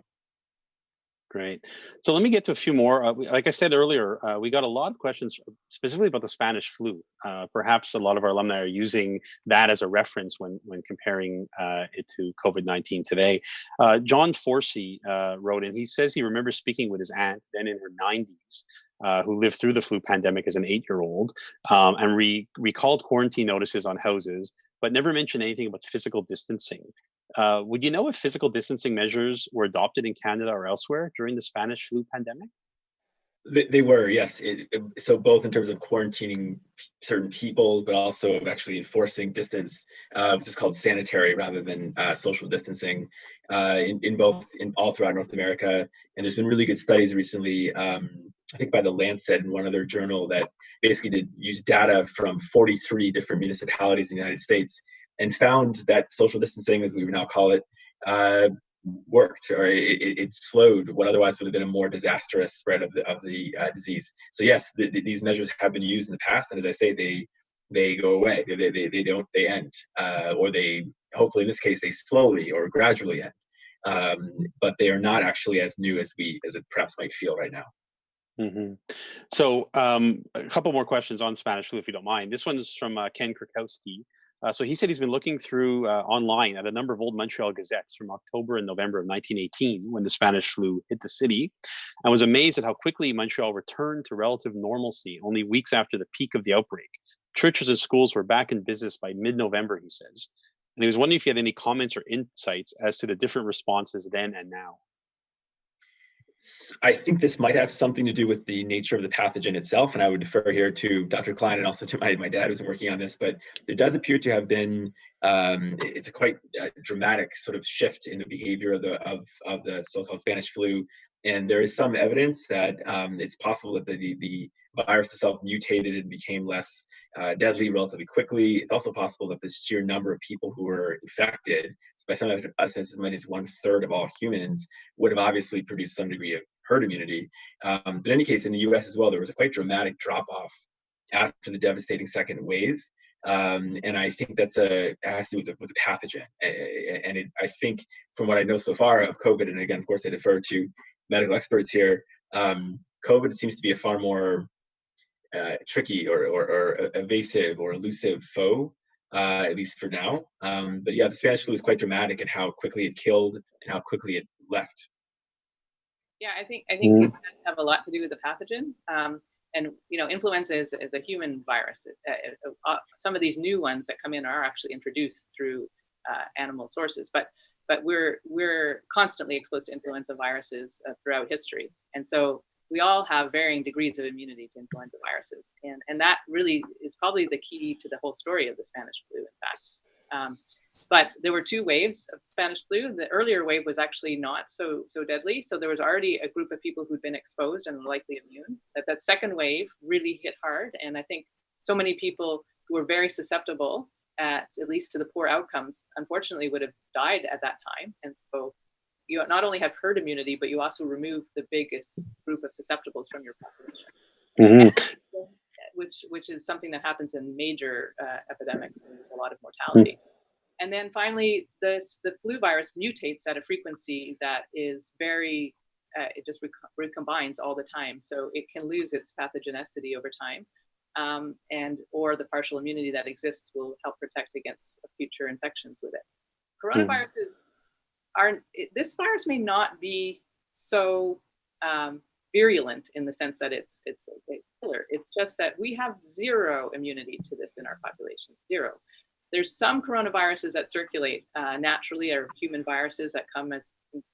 Great. So let me get to a few more. Like I said earlier, we got a lot of questions specifically about the Spanish flu. Perhaps a lot of our alumni are using that as a reference when comparing it to COVID-19 today. John Forsey wrote in. He says he remembers speaking with his aunt, then in her 90s, who lived through the flu pandemic as an 8-year-old, and recalled quarantine notices on houses, but never mentioned anything about physical distancing. Would you know if physical distancing measures were adopted in Canada or elsewhere during the Spanish flu pandemic? They were, yes. So both in terms of quarantining certain people, but also of actually enforcing distance, which is called sanitary rather than social distancing, in all throughout North America. And there's been really good studies recently, I think by the Lancet in one other journal, that basically use data from 43 different municipalities in the United States and found that social distancing, as we would now call it, worked, or it slowed what otherwise would have been a more disastrous spread of the disease. So yes, these measures have been used in the past, and as I say, they go away. They end, or they, hopefully in this case, they slowly or gradually end. But they are not actually as new as it perhaps might feel right now. Mm-hmm. So a couple more questions on Spanish flu, if you don't mind. This one's from Ken Krakowski. So he said he's been looking through online at a number of old Montreal gazettes from October and November of 1918, when the Spanish flu hit the city, and was amazed at how quickly Montreal returned to relative normalcy only weeks after the peak of the outbreak. Churches and schools were back in business by mid-November, he says. And he was wondering if you had any comments or insights as to the different responses then and now. I think this might have something to do with the nature of the pathogen itself, and I would defer here to Dr. Klein and also to my dad who's been working on this, but there does appear to have been, it's a quite dramatic sort of shift in the behavior of the so-called Spanish flu, and there is some evidence that it's possible that the virus itself mutated and became less deadly relatively quickly. It's also possible that the sheer number of people who were infected, by some estimates as many as 1/3 of all humans, would have obviously produced some degree of herd immunity. But in any case, in the US as well, there was a quite dramatic drop-off after the devastating second wave. And I think that's has to do with the pathogen. And I think from what I know so far of COVID, and again, of course, I defer to medical experts here, COVID seems to be a far more tricky or evasive or elusive foe, at least for now. But yeah, the Spanish flu is quite dramatic in how quickly it killed and how quickly it left. Yeah, I think it does have a lot to do with the pathogen. And influenza is a human virus. Some of these new ones that come in are actually introduced through animal sources, but we're constantly exposed to influenza viruses throughout history, and so we all have varying degrees of immunity to influenza viruses, and that really is probably the key to the whole story of the Spanish flu, in fact. But there were 2 waves of Spanish flu. The earlier wave was actually not so deadly, so there was already a group of people who'd been exposed and were likely immune. That second wave really hit hard, and I think so many people who were very susceptible, at least to the poor outcomes, unfortunately would have died at that time. And so you not only have herd immunity, but you also remove the biggest group of susceptibles from your population, which is something that happens in major epidemics with a lot of mortality. And then finally, the flu virus mutates at a frequency that is very, it just recombines all the time. So it can lose its pathogenicity over time, or the partial immunity that exists will help protect against future infections with it. Coronaviruses this virus may not be so virulent in the sense that it's a killer. It's just that we have zero immunity to this in our population, zero. There's some coronaviruses that circulate naturally, or human viruses that come as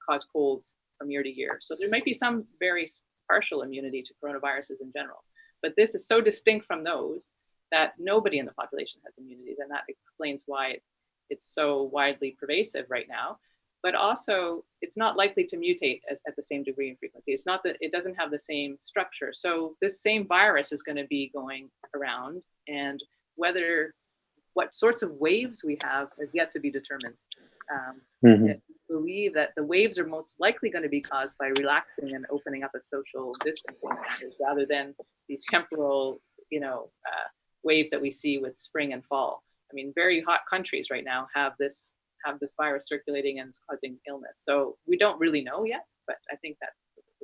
cause colds from year to year. So there might be some very partial immunity to coronaviruses in general, but this is so distinct from those that nobody in the population has immunity. Then that explains why it's so widely pervasive right now. But also, it's not likely to mutate at the same degree and frequency. It's not that it doesn't have the same structure. So this same virus is going to be going around, and what sorts of waves we have is yet to be determined. I believe that the waves are most likely going to be caused by relaxing and opening up of social distancing measures, rather than these temporal, waves that we see with spring and fall. I mean, very hot countries right now have this virus circulating and it's causing illness. So we don't really know yet, but I think that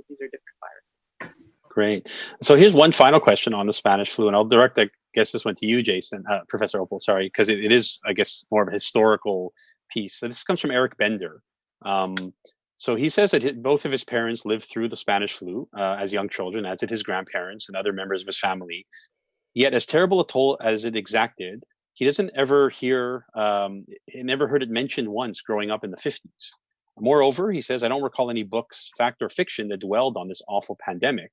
these are different viruses. Great. So here's one final question on the Spanish flu, and I'll direct, I guess, this one to you, Jason, Professor Opal, sorry, because it is, I guess, more of a historical piece. So this comes from Eric Bender. So he says that both of his parents lived through the Spanish flu as young children, as did his grandparents and other members of his family. Yet, as terrible a toll as it exacted, he doesn't ever hear, he never heard it mentioned once growing up in the 50s. Moreover, he says, I don't recall any books, fact or fiction, that dwelled on this awful pandemic.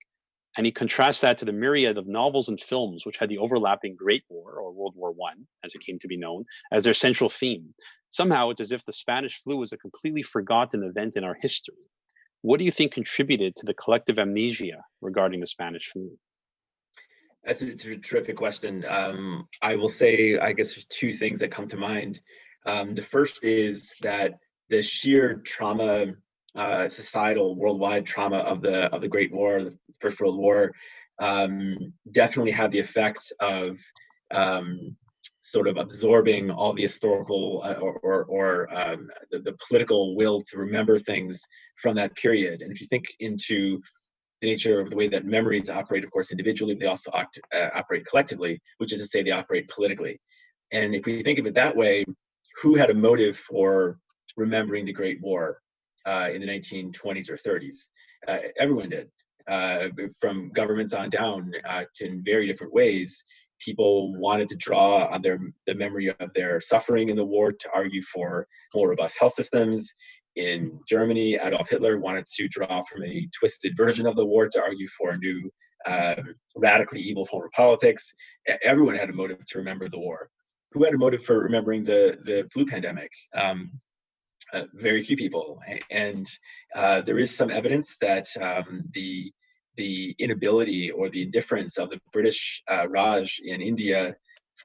And he contrasts that to the myriad of novels and films which had the overlapping Great War, or World War I, as it came to be known, as their central theme. Somehow, it's as if the Spanish flu was a completely forgotten event in our history. What do you think contributed to the collective amnesia regarding the Spanish flu? That's a terrific question. I will say, I guess there's two things that come to mind. The first is that the sheer trauma, societal worldwide trauma of the Great War, the First World War, definitely had the effect of sort of absorbing all the historical or the political will to remember things from that period. And if you think into the nature of the way that memories operate, of course, individually, but they also operate collectively, which is to say they operate politically. And if we think of it that way, who had a motive for remembering the Great War in the 1920s or 30s? Everyone did, from governments on down in very different ways. People wanted to draw on the memory of their suffering in the war to argue for more robust health systems. In Germany, Adolf Hitler wanted to draw from a twisted version of the war to argue for a new, radically evil form of politics. Everyone had a motive to remember the war. Who had a motive for remembering the flu pandemic? Very few people. And there is some evidence that the inability or the indifference of the British Raj in India,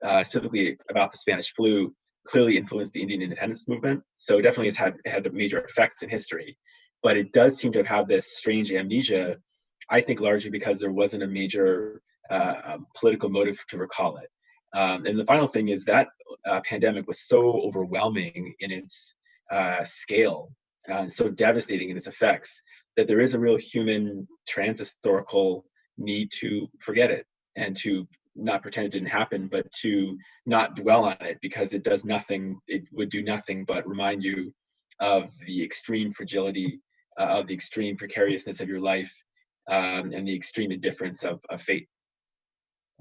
specifically about the Spanish flu, clearly influenced the Indian independence movement. So it definitely has had major effects in history. But it does seem to have had this strange amnesia, I think largely because there wasn't a major political motive to recall it. And the final thing is that pandemic was so overwhelming in its scale, so devastating in its effects, that there is a real human transhistorical need to forget it and to not pretend it didn't happen, but to not dwell on it, because it would do nothing but remind you of the extreme fragility, of the extreme precariousness of your life, and the extreme indifference of fate.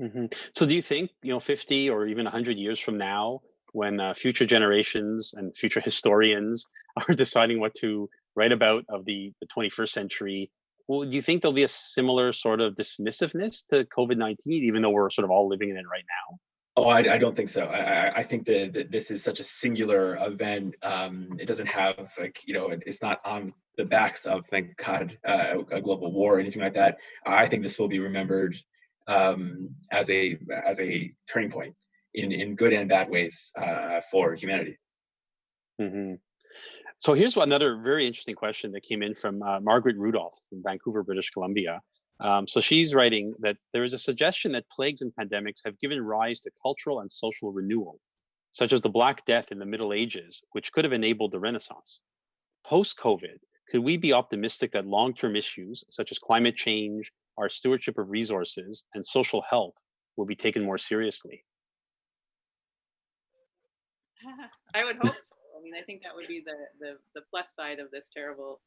Mm-hmm. So do you think, 50 or even 100 years from now, when future generations and future historians are deciding what to write about of the 21st century, well, do you think there'll be a similar sort of dismissiveness to COVID-19, even though we're sort of all living in it right now? Oh, I don't think so. I think that this is such a singular event. It doesn't have it's not on the backs of, thank God, a global war or anything like that. I think this will be remembered as a turning point in good and bad ways for humanity. Mm-hmm. So here's another very interesting question that came in from Margaret Rudolph from Vancouver, British Columbia. So she's writing that there is a suggestion that plagues and pandemics have given rise to cultural and social renewal, such as the Black Death in the Middle Ages, which could have enabled the Renaissance. Post-COVID, could we be optimistic that long-term issues such as climate change, our stewardship of resources, and social health will be taken more seriously? I would hope so. I mean, I think that would be the plus side of this terrible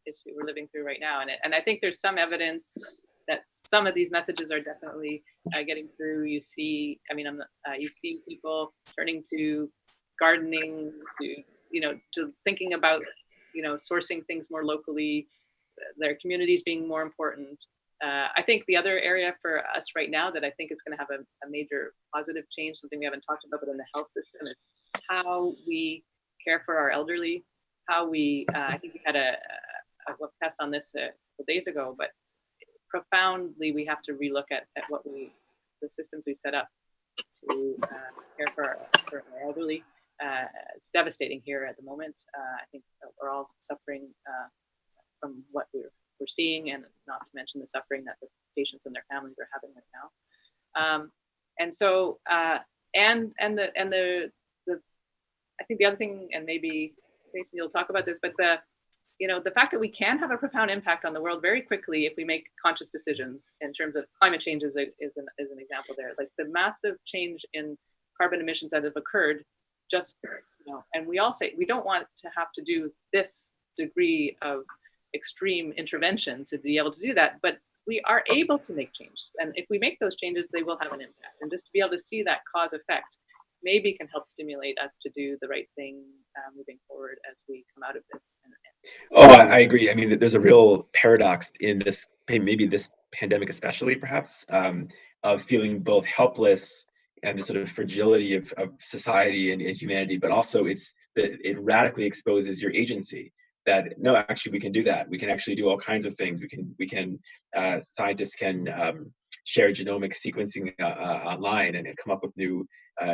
issue we're living through right now. And I think there's some evidence that some of these messages are definitely getting through. You see, I mean, you see people turning to gardening, to thinking about, sourcing things more locally, their communities being more important. I think the other area for us right now that I think is going to have a major positive change, something we haven't talked about, but in the health system, is how we care for our elderly. How we, I think we had a webcast on this a couple days ago, but profoundly we have to relook at the systems we set up to care for our elderly. It's devastating here at the moment. I think we're all suffering from what we're seeing, and not to mention the suffering that the patients and their families are having right now. And so, and the I think the other thing, and maybe Jason, you'll talk about this, but the fact that we can have a profound impact on the world very quickly if we make conscious decisions in terms of climate change is an example there. Like the massive change in carbon emissions that have occurred, and we all say we don't want to have to do this degree of extreme intervention to be able to do that, but we are able to make changes. And if we make those changes, they will have an impact. And just to be able to see that cause effect maybe can help stimulate us to do the right thing moving forward as we come out of this. I agree. I mean, there's a real paradox in this, maybe this pandemic especially, perhaps, of feeling both helpless and the sort of fragility of society and humanity, but also it radically exposes your agency. That no, actually, we can do that. We can actually do all kinds of things. Scientists can share genomic sequencing online and come up with new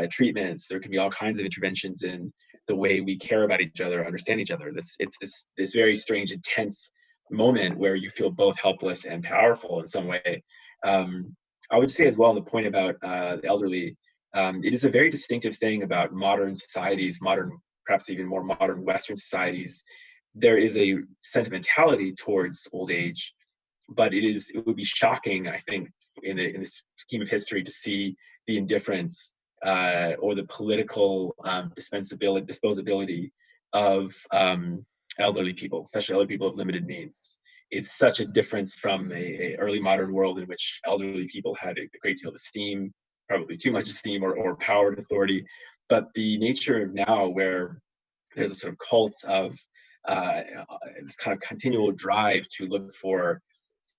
treatments. There can be all kinds of interventions in the way we care about each other, understand each other. It's this very strange, intense moment where you feel both helpless and powerful in some way. I would say as well, on the point about the elderly, it is a very distinctive thing about modern societies, perhaps even more modern Western societies. There is a sentimentality towards old age, but it would be shocking, I think, in the scheme of history, to see the indifference or the political disposability of elderly people, especially elderly people of limited means. It's such a difference from a early modern world in which elderly people had a great deal of esteem, probably too much esteem or power and authority. But the nature of now, where there's a sort of cult of this kind of continual drive to look for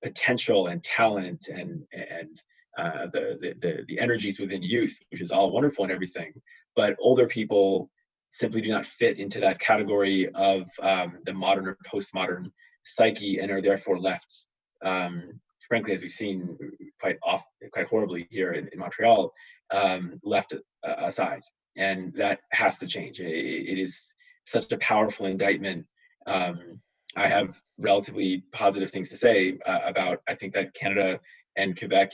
potential and talent and the energies within youth, which is all wonderful and everything, but older people simply do not fit into that category of the modern or postmodern psyche, and are therefore left, frankly, as we've seen quite horribly here in Montreal, left aside. And that has to change. It is such a powerful indictment. I have relatively positive things to say about. I think that Canada and Quebec,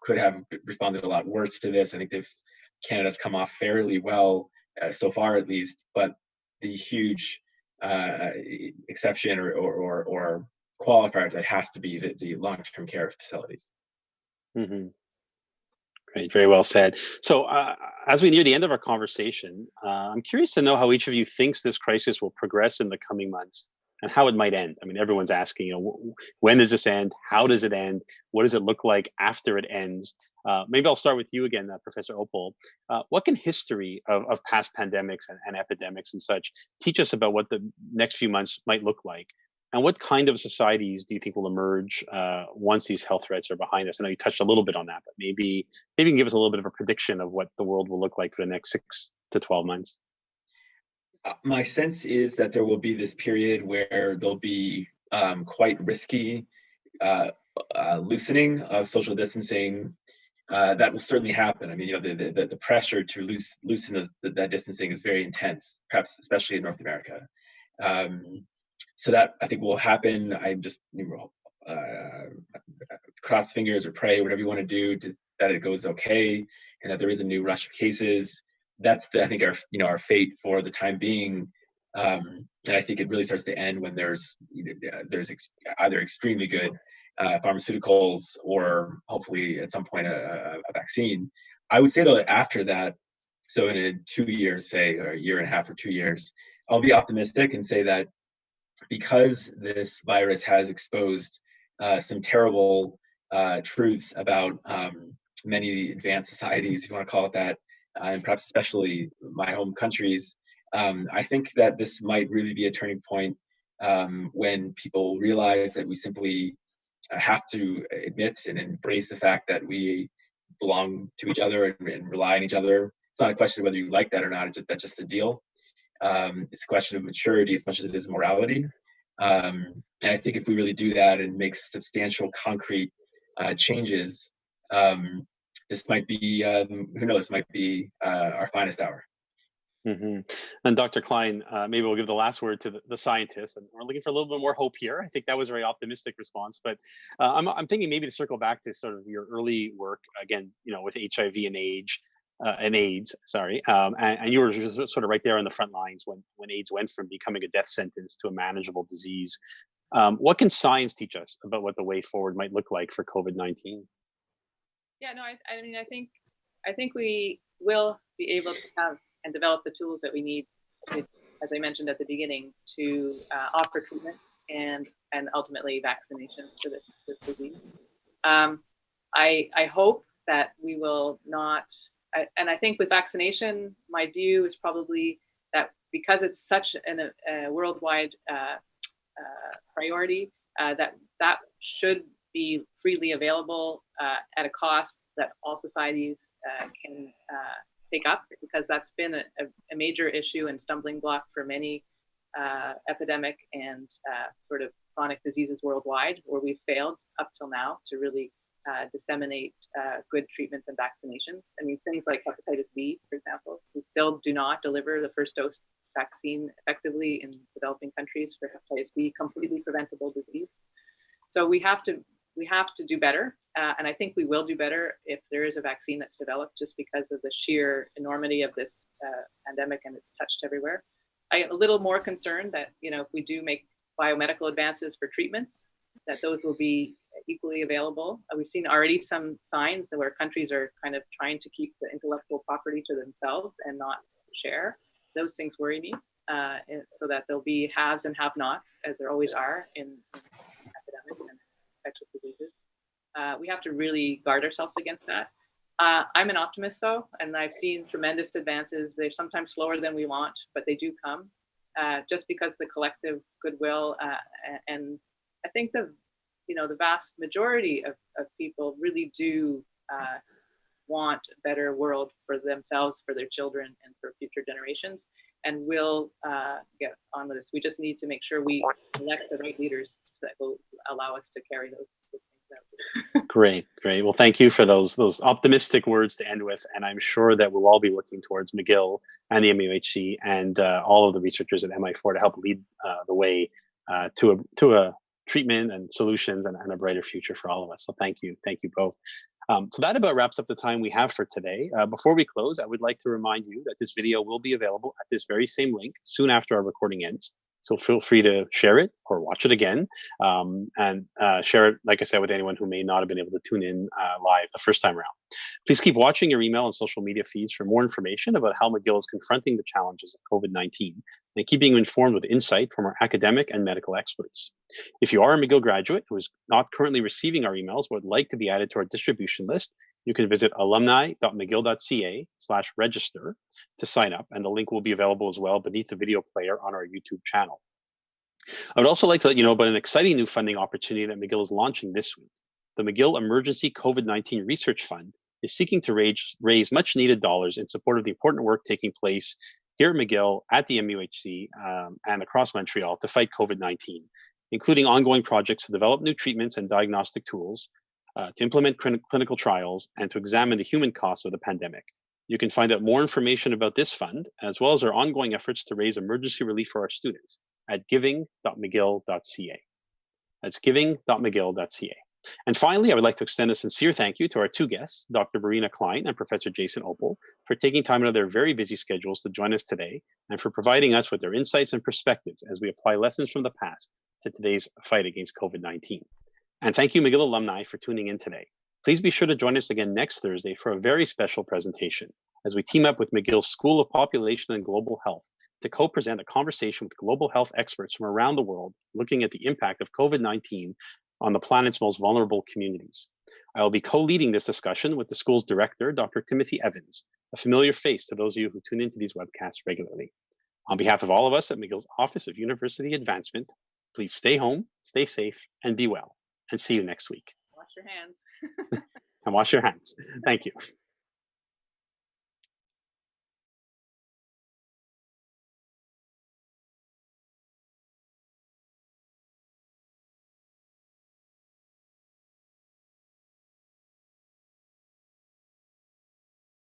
could have responded a lot worse to this. I think Canada's come off fairly well so far, at least. But the huge exception or qualifier that has to be the long-term care facilities. Mm-hmm. Great, very well said. So as we near the end of our conversation, I'm curious to know how each of you thinks this crisis will progress in the coming months and how it might end. I mean, everyone's asking, when does this end? How does it end? What does it look like after it ends? Maybe I'll start with you again, Professor Opal. What can history of past pandemics and epidemics and such teach us about what the next few months might look like? And what kind of societies do you think will emerge once these health threats are behind us? I know you touched a little bit on that, but maybe you can give us a little bit of a prediction of what the world will look like for the next 6 to 12 months. My sense is that there will be this period where there'll be quite risky loosening of social distancing. That will certainly happen. I mean, the pressure to loosen that distancing is very intense, perhaps especially in North America. So that, I think, will happen. I just cross fingers or pray, whatever you want to do, that it goes okay, and that there is a new rush of cases. That's I think our fate for the time being, and I think it really starts to end when there's either extremely good pharmaceuticals or hopefully at some point a vaccine. I would say though that after that, so in 2 years, say, or a year and a half or 2 years, I'll be optimistic and say that because this virus has exposed some terrible truths about many advanced societies, if you want to call it that, and perhaps especially my home countries. I think that this might really be a turning point when people realize that we simply have to admit and embrace the fact that we belong to each other and rely on each other. It's not a question of whether you like that or not. That's just the deal. It's a question of maturity as much as it is morality. And I think if we really do that and make substantial, concrete changes, this might be, who knows, might be our finest hour. Mm-hmm. And Dr. Klein, maybe we'll give the last word to the scientists, and we're looking for a little bit more hope here. I think that was a very optimistic response, but I'm thinking maybe to circle back to sort of your early work again, with HIV and AIDS, sorry, and you were just sort of right there on the front lines when AIDS went from becoming a death sentence to a manageable disease. What can science teach us about what the way forward might look like for COVID-19? Yeah, no, I mean, I think we will be able to have and develop the tools that we need to, as I mentioned at the beginning, to offer treatment and ultimately vaccination for this disease. I hope that we will not, and I think with vaccination, my view is probably that because it's such a worldwide priority, that should be freely available at a cost that all societies can take up, because that's been a major issue and stumbling block for many epidemic and sort of chronic diseases worldwide, where we've failed up till now to really disseminate good treatments and vaccinations. I mean, things like hepatitis B, for example, we still do not deliver the first dose vaccine effectively in developing countries for hepatitis B, completely preventable disease. So we have to do better, and I think we will do better if there is a vaccine that's developed, just because of the sheer enormity of this pandemic and it's touched everywhere. I am a little more concerned that if we do make biomedical advances for treatments, that those will be equally available. We've seen already some signs where countries are kind of trying to keep the intellectual property to themselves and not share. Those things worry me, so that there'll be haves and have-nots, as there always are in epidemics and infectious diseases. We have to really guard ourselves against that. I'm an optimist, though, and I've seen tremendous advances. They're sometimes slower than we want, but they do come, just because the collective goodwill, and I think the vast majority of people really do want a better world for themselves, for their children, and for future generations, and will get on with this. We just need to make sure we elect the right leaders that will allow us to carry those things out. Great. Well, thank you for those optimistic words to end with, and I'm sure that we'll all be looking towards McGill and the MUHC and all of the researchers at MI4 to help lead the way to a treatment and solutions and a brighter future for all of us. So thank you both. So that about wraps up the time we have for today. Before we close, I would like to remind you that this video will be available at this very same link soon after our recording ends. So feel free to share it or watch it again, and share it, like I said, with anyone who may not have been able to tune in live the first time around. Please keep watching your email and social media feeds for more information about how McGill is confronting the challenges of COVID-19 and keeping you informed with insight from our academic and medical experts. If you are a McGill graduate who is not currently receiving our emails but would like to be added to our distribution list, you can visit alumni.mcgill.ca/register to sign up, and the link will be available as well beneath the video player on our YouTube channel. I would also like to let you know about an exciting new funding opportunity that McGill is launching this week. The McGill Emergency COVID-19 Research Fund is seeking to raise much needed dollars in support of the important work taking place here at McGill, at the MUHC, and across Montreal to fight COVID-19, including ongoing projects to develop new treatments and diagnostic tools, to implement clinical trials, and to examine the human costs of the pandemic. You can find out more information about this fund, as well as our ongoing efforts to raise emergency relief for our students, at giving.mcgill.ca. That's giving.mcgill.ca. And finally, I would like to extend a sincere thank you to our two guests, Dr. Marina Klein and Professor Jason Opal, for taking time out of their very busy schedules to join us today, and for providing us with their insights and perspectives as we apply lessons from the past to today's fight against COVID-19. And thank you, McGill alumni, for tuning in today. Please be sure to join us again next Thursday for a very special presentation as we team up with McGill's School of Population and Global Health to co-present a conversation with global health experts from around the world looking at the impact of COVID-19 on the planet's most vulnerable communities. I will be co-leading this discussion with the school's director, Dr. Timothy Evans, a familiar face to those of you who tune into these webcasts regularly. On behalf of all of us at McGill's Office of University Advancement, please stay home, stay safe, and be well. And see you next week. Wash your hands. And wash your hands. Thank you.